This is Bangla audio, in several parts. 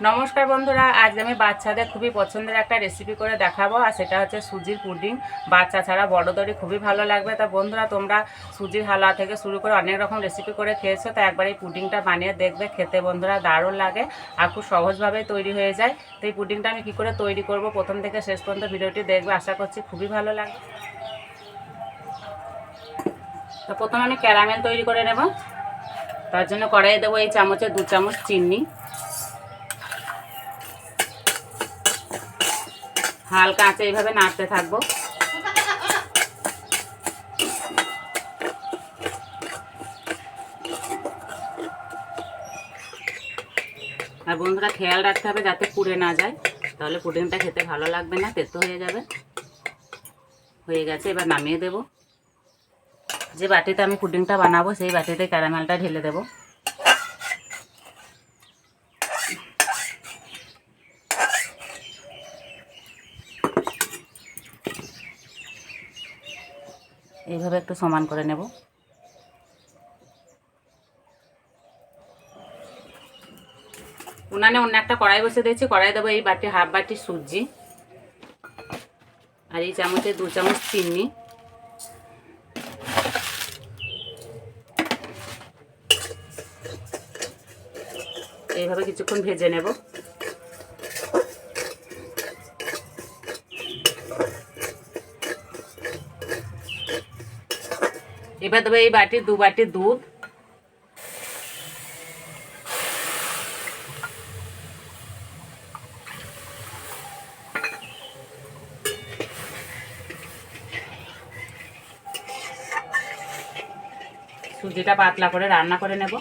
নমস্কার বন্ধুরা, আজ আমি বাচ্চাদের খুবই পছন্দের একটা রেসিপি করে দেখাবো। আর সেটা হচ্ছে সুজির পুডিং। বাচ্চা ছাড়া বড়দেরই খুবই ভালো লাগবে। তা বন্ধুরা, তোমরা সুজির হালুয়া থেকে শুরু করে অনেক রকম রেসিপি করে খেয়েছো, তো একবার এই পুডিংটা বানিয়ে দেখবে। খেতে বন্ধুরা দারুণ লাগে আর খুব সহজভাবেই তৈরি হয়ে যায়। তো এই পুডিংটা আমি কী করে তৈরি করব, প্রথম থেকে শেষ পর্যন্ত ভিডিওটি দেখবে, আশা করছি খুবই ভালো লাগবে। তো প্রথমে আমি ক্যারামেল তৈরি করে নেব। তার জন্য কড়াইয়ে দেবো এই চামচে 2 চামচ চিনি। হালকা আঁচে এইভাবে নাড়তে থাকবো। আর বন্ধুরা, খেয়াল রাখতে হবে যাতে পুড়ে না যায়, তাহলে পুডিংটা খেতে ভালো লাগবে না, তেতো হয়ে যাবে। হয়ে গেছে, এবার নামিয়ে দেব। যে বাটিতে আমি পুডিংটা বানাবো সেই বাটিতে ক্যারামেলটা ঢেলে দেব। এইভাবে একটু সমান করে নেব। উনানে অন্য একটা কড়াই বসে দিয়েছি। কড়াই দেবো এই বাটি হাফ বাটি সুজি, আর এই চামচে 2 চামচ চিনি। এইভাবে কিছুক্ষণ ভেজে নেব। এবার দেবো এই বাটির 2 বাটি দুধ। সুজিটা পাতলা করে রান্না করে নেব।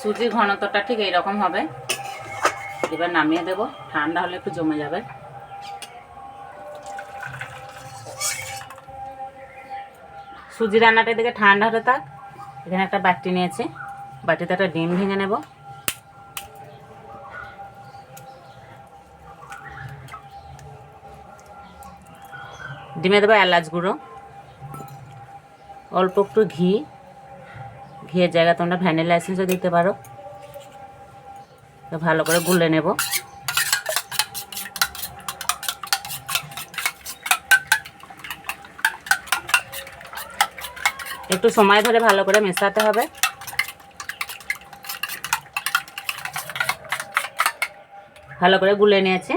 সুজির ঘনত্বটা ঠিক এইরকম হবে। এবার নামিয়ে দেব, ঠান্ডা হলে একটু জমে যাবে। সুজি রান্নাটা দিকে ঠান্ডা হতে থাক। এখানে একটা বাটি নিয়েছি, বাটিতে একটা ডিম ভেঙে নেব। ডিমে দেবো এলাচ গুঁড়ো, অল্প একটু ঘি। ঘিয়ের জায়গায় তোমরা ভ্যানিলা এসেন্সও দিতে পারো। ভালো করে গুলে নেব। একটু সময় ধরে ভালো করে মেশাতে হবে। ভালো করে গুলে নিয়েছি।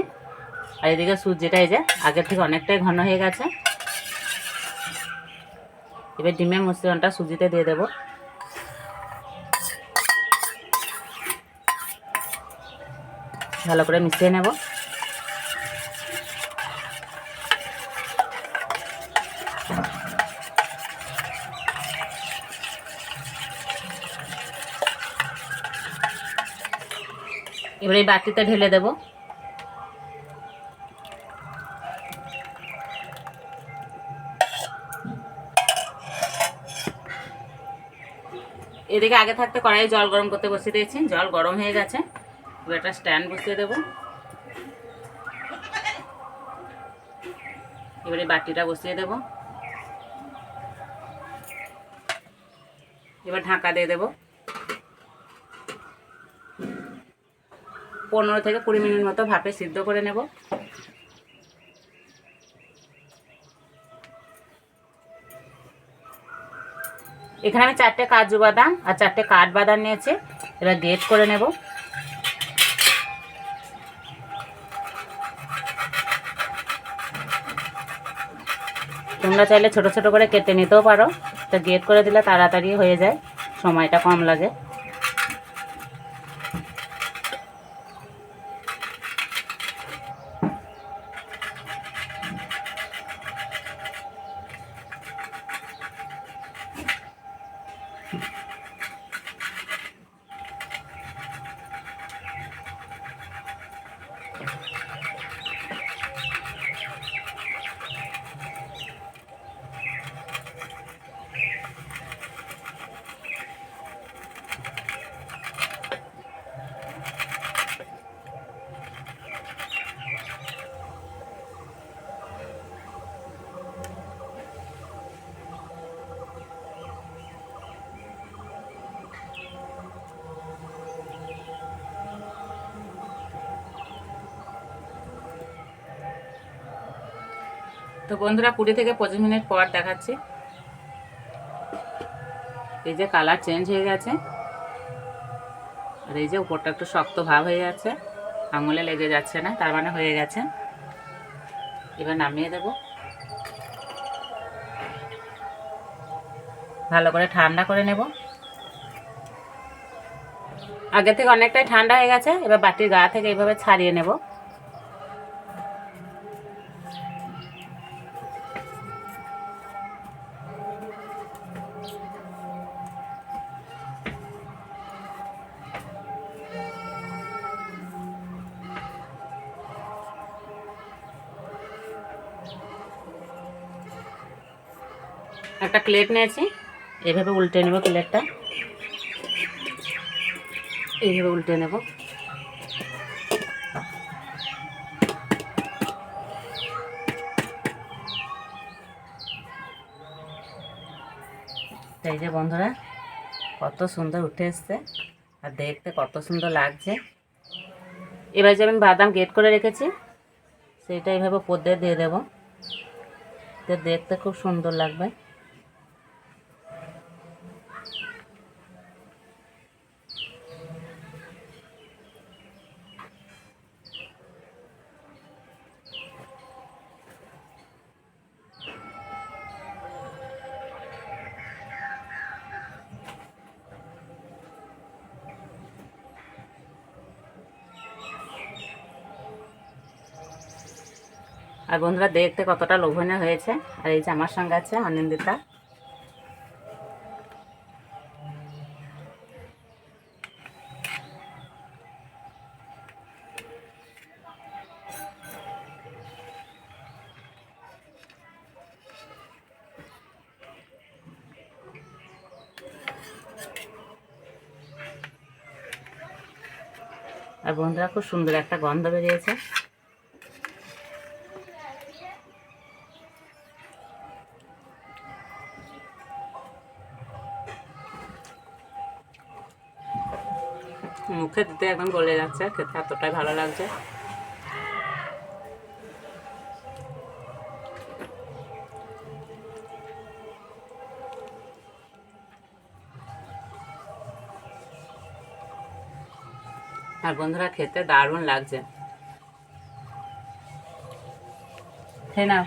আর এদিকে সুজিটা এই যে আগের থেকে অনেকটাই ঘন হয়ে গেছে। এবার ডিমের মিশ্রণটা সুজিতে দিয়ে দেব। ভালো করে মিশিয়ে নেব। এবার এই বাটিতে ঢেলে দেব। এদিকে আগে থাকতে কড়াইয়ে জল গরম করতে বসিয়ে দিয়েছি। জল গরম হয়ে গেছে। এবার একটা স্ট্যান্ড বসিয়ে দেব। এবারে বাটিটা বসিয়ে দেব। এবার ঢাকা দিয়ে দেব। 15 থেকে 20 মিনিট মতো ভাপে সিদ্ধ করে নেব। এখানে আমি 4টে কাজু বাদাম আর 4টে কাঠবাদাম নিয়েছি। এবার গ্রেট করে নেব। তোমরা চাইলে ছোট ছোট করে কেটে নিতেও পারো, তো গ্রেট করে দিলে তাড়াতাড়ি হয়ে যায়, সময়টা কম লাগে। তো বন্ধুরা 20 থেকে 25 মিনিট পর দেখাচ্ছি। এই যে কালার চেঞ্জ হয়ে গেছে, আর এই যে উপরটা একটু শক্ত ভাব হয়ে যাচ্ছে, আঙুলে লেগে যাচ্ছে না, তার মানে হয়ে গেছে। এবার নামিয়ে দেব। ভালো করে ঠান্ডা করে নেব। আগে থেকে অনেকটাই ঠান্ডা হয়ে গেছে, এবার বাটির গা থেকে এইভাবে ছাড়িয়ে নেব। একটা প্লেট নিয়েছি, এইভাবে উল্টে নেব। প্লেটটা এইভাবে উল্টে নেব। এই যে বন্ধুরা কত সুন্দর উঠে এসছে, আর দেখতে কত সুন্দর লাগছে। এবার যে আমি বাদাম গ্রেট করে রেখেছি সেটা এইভাবে উপর দিয়ে দেবো, দেখতে খুব সুন্দর লাগবে। আর বন্ধুরা দেখতে কতটা লোভনীয় হয়েছে। আর এই যে আমার সঙ্গে আছে অনিন্দিতা। আর বন্ধুরা খুব সুন্দর একটা গন্ধ বেরিয়েছে। মুখে দিতে একদম গলে যাচ্ছে, খেতে এতটাই ভালো লাগছে। আর বন্ধুরা খেতে দারুণ লাগছে। খেয়ে নাও।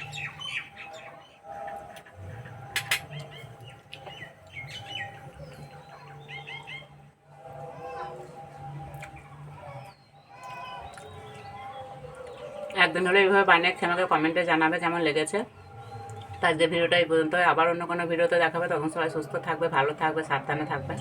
একদিন হলে এইভাবে বানিয়ে খেয়ে আমাকে কমেন্টে জানাবে কেমন লেগেছে। তার যে ভিডিওটা এই পর্যন্ত, আবার অন্য কোনো ভিডিওতে দেখাবে। তখন সবাই সুস্থ থাকবে, ভালো থাকবে, সাবধানে থাকবে।